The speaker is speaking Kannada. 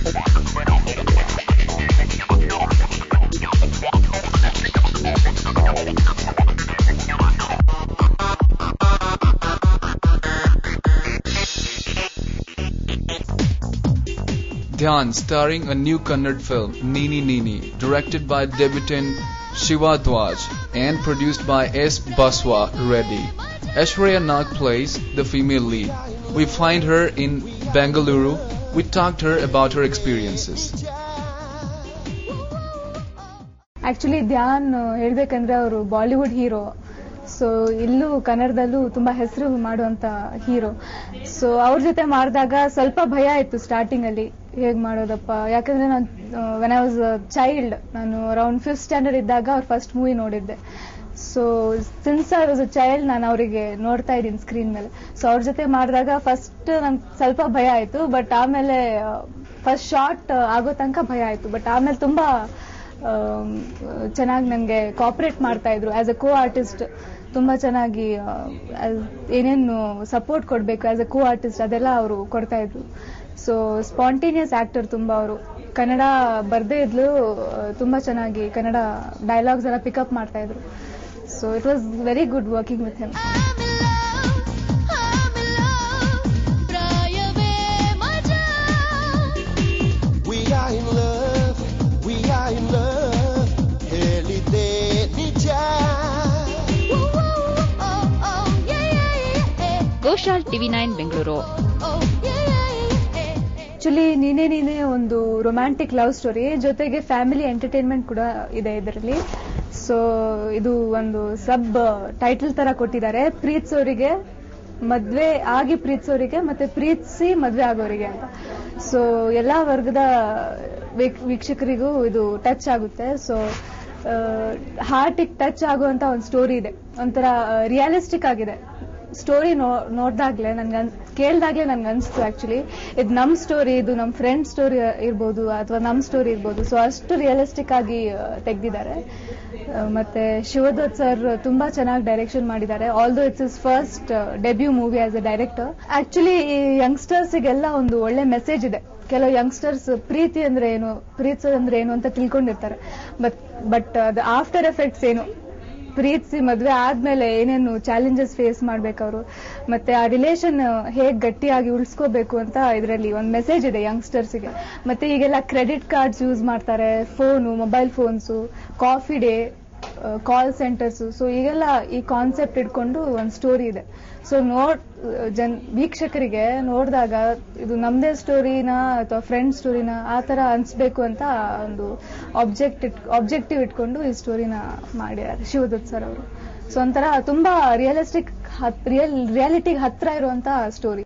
Dhyan, starring a new Kannada film, Nini Nini, directed by debutant Shiva Dwaj and produced by S. Baswa Reddy. Aishwarya Nag plays the female lead. We find her in Bengaluru. We talked to her about her experiences. Actually, Dhyan ಹೇಳ್ಬೇಕಂದ್ರೆ ಅವರು ಬಾಲಿವುಡ್ ಹೀರೋ. ಸೊ ಇಲ್ಲೂ ಕನ್ನಡದಲ್ಲೂ ತುಂಬಾ ಹೆಸರು ಮಾಡುವಂತ ಹೀರೋ. ಸೊ ಅವ್ರ ಜೊತೆ ಮಾಡಿದಾಗ ಸ್ವಲ್ಪ ಭಯ ಆಯ್ತು ಸ್ಟಾರ್ಟಿಂಗ್ ಅಲ್ಲಿ, ಹೇಗ್ ಮಾಡೋದಪ್ಪ, ಯಾಕಂದ್ರೆ ನಾನು ವೆನ್ ಐ ವಾಸ್ ಚೈಲ್ಡ್, ನಾನು ಅರೌಂಡ್ 5th ಸ್ಟ್ಯಾಂಡರ್ಡ್ ಇದ್ದಾಗ ಅವ್ರ ಫಸ್ಟ್ ಮೂವಿ ನೋಡಿದ್ದೆ. So since I was a child ನಾನು ಅವರಿಗೆ ನೋಡ್ತಾ ಇದ್ದೀನಿ ಸ್ಕ್ರೀನ್ ಮೇಲೆ. ಸೊ ಅವ್ರ ಜೊತೆ ಮಾಡಿದಾಗ ಫಸ್ಟ್ ನಂಗೆ ಸ್ವಲ್ಪ ಭಯ ಆಯ್ತು, ಬಟ್ ಆಮೇಲೆ ಫಸ್ಟ್ ಶಾರ್ಟ್ ಆಗೋ ತನಕ ಭಯ ಆಯ್ತು, ಬಟ್ ಆಮೇಲೆ ತುಂಬಾ ಚೆನ್ನಾಗಿ ನನಗೆ ಕೋಆಪರೇಟ್ ಮಾಡ್ತಾ ಇದ್ರು. ಆಸ್ ಅ ಕೋ ಆರ್ಟಿಸ್ಟ್ ತುಂಬಾ ಚೆನ್ನಾಗಿ ಏನೇನು ಸಪೋರ್ಟ್ ಕೊಡ್ಬೇಕು ಆಸ್ ಅ ಕೋ ಆರ್ಟಿಸ್ಟ್ ಅದೆಲ್ಲ ಅವರು ಕೊಡ್ತಾ ಇದ್ರು. ಸೊ ಸ್ಪಾಂಟೇನಿಯಸ್ ಆಕ್ಟರ್ ತುಂಬಾ ಅವರು. ಕನ್ನಡ ಬರ್ದೇ ಇದ್ಲು ತುಂಬಾ ಚೆನ್ನಾಗಿ ಕನ್ನಡ ಡೈಲಾಗ್ಸ್ ಎಲ್ಲ ಪಿಕಪ್ ಮಾಡ್ತಾ ಇದ್ರು. So it was very good working with him. Goshal TV9 Bengaluru. Actually ನೀನೇ ಒಂದು ರೊಮ್ಯಾಂಟಿಕ್ ಲವ್ ಸ್ಟೋರಿ ಜೊತೆಗೆ ಫ್ಯಾಮಿಲಿ ಎಂಟರ್ಟೈನ್ಮೆಂಟ್ ಕೂಡ ಇದೆ ಇದರಲ್ಲಿ. ಸೊ ಇದು ಒಂದು ಸಬ್ ಟೈಟಲ್ ತರ ಕೊಟ್ಟಿದ್ದಾರೆ, ಪ್ರೀತಿಸೋರಿಗೆ, ಮದ್ವೆ ಆಗಿ ಪ್ರೀತಿಸೋರಿಗೆ ಮತ್ತೆ ಪ್ರೀತಿಸಿ ಮದ್ವೆ ಆಗೋರಿಗೆ ಅಂತ. ಸೊ ಎಲ್ಲಾ ವರ್ಗದ ವೀಕ್ಷಕರಿಗೂ ಇದು ಟಚ್ ಆಗುತ್ತೆ. ಸೊ ಹಾರ್ಟಿಗೆ ಟಚ್ ಆಗುವಂತ ಒಂದು ಸ್ಟೋರಿ ಇದೆ, ಒಂಥರ ರಿಯಲಿಸ್ಟಿಕ್ ಆಗಿದೆ ಸ್ಟೋರಿ. ನೋಡ್ದಾಗ್ಲೇ ಕೇಳ್ದಾಗ್ಲೇ ನನ್ಗೆ ಅನ್ಸ್ತು ಆಕ್ಚುಲಿ ಇದು ನಮ್ ಸ್ಟೋರಿ, ಇದು ನಮ್ ಫ್ರೆಂಡ್ ಸ್ಟೋರಿ ಇರ್ಬೋದು ಅಥವಾ ನಮ್ ಸ್ಟೋರಿ ಇರ್ಬೋದು. ಸೊ ಅಷ್ಟು ರಿಯಲಿಸ್ಟಿಕ್ ಆಗಿ ತೆಗ್ದಿದ್ದಾರೆ. ಮತ್ತೆ ಶಿವದತ್ ಸರ್ ತುಂಬಾ ಚೆನ್ನಾಗಿ ಡೈರೆಕ್ಷನ್ ಮಾಡಿದ್ದಾರೆ. Although it's is first debut movie as a director. Actually ಈ ಯಂಗ್ಸ್ಟರ್ಸ್ಗೆಲ್ಲ ಒಂದು ಒಳ್ಳೆ ಮೆಸೇಜ್ ಇದೆ. ಕೆಲವು ಯಂಗ್ಸ್ಟರ್ಸ್ ಪ್ರೀತಿ ಅಂದ್ರೆ ಏನು, ಪ್ರೀತಿಸೋದಂದ್ರೆ ಏನು ಅಂತ ತಿಳ್ಕೊಂಡಿರ್ತಾರೆ, ಬಟ್ ಅದು ಆಫ್ಟರ್ ಎಫೆಕ್ಟ್ಸ್ ಏನು, ಪ್ರೀತಿಸಿ ಮದ್ವೆ ಆದ್ಮೇಲೆ ಏನೇನು ಚಾಲೆಂಜಸ್ ಫೇಸ್ ಮಾಡ್ಬೇಕವ್ರು, ಮತ್ತೆ ಆ ರಿಲೇಷನ್ ಹೇಗ್ ಗಟ್ಟಿಯಾಗಿ ಉಳಿಸ್ಕೋಬೇಕು ಅಂತ ಇದರಲ್ಲಿ ಒಂದು ಮೆಸೇಜ್ ಇದೆ ಯಂಗ್ಸ್ಟರ್ಸ್ಗೆ. ಮತ್ತೆ ಈಗೆಲ್ಲ ಕ್ರೆಡಿಟ್ ಕಾರ್ಡ್ಸ್ ಯೂಸ್ ಮಾಡ್ತಾರೆ, ಮೊಬೈಲ್ ಫೋನ್ಸ್, ಕಾಫಿ ಡೇ, ಕಾಲ್ ಸೆಂಟರ್ಸ್. ಸೊ ಈಗೆಲ್ಲ ಈ ಕಾನ್ಸೆಪ್ಟ್ ಇಟ್ಕೊಂಡು ಒಂದು ಸ್ಟೋರಿ ಇದೆ. ಸೊ ವೀಕ್ಷಕರಿಗೆ ನೋಡಿದಾಗ ಇದು ನಮ್ದೇ ಸ್ಟೋರಿನ ಅಥವಾ ಫ್ರೆಂಡ್ ಸ್ಟೋರಿನ ಆ ತರ ಅನ್ಸ್ಬೇಕು ಅಂತ ಒಂದು ಆಬ್ಜೆಕ್ಟಿವ್ ಇಟ್ಕೊಂಡು ಈ ಸ್ಟೋರಿನ ಮಾಡಿದ್ದಾರೆ ಶಿವದತ್ ಸರ್ ಅವರು. ಸೊ ಒಂಥರ ತುಂಬಾ ರಿಯಲಿಟಿಗೆ ಹತ್ರ ಇರುವಂತ ಸ್ಟೋರಿ.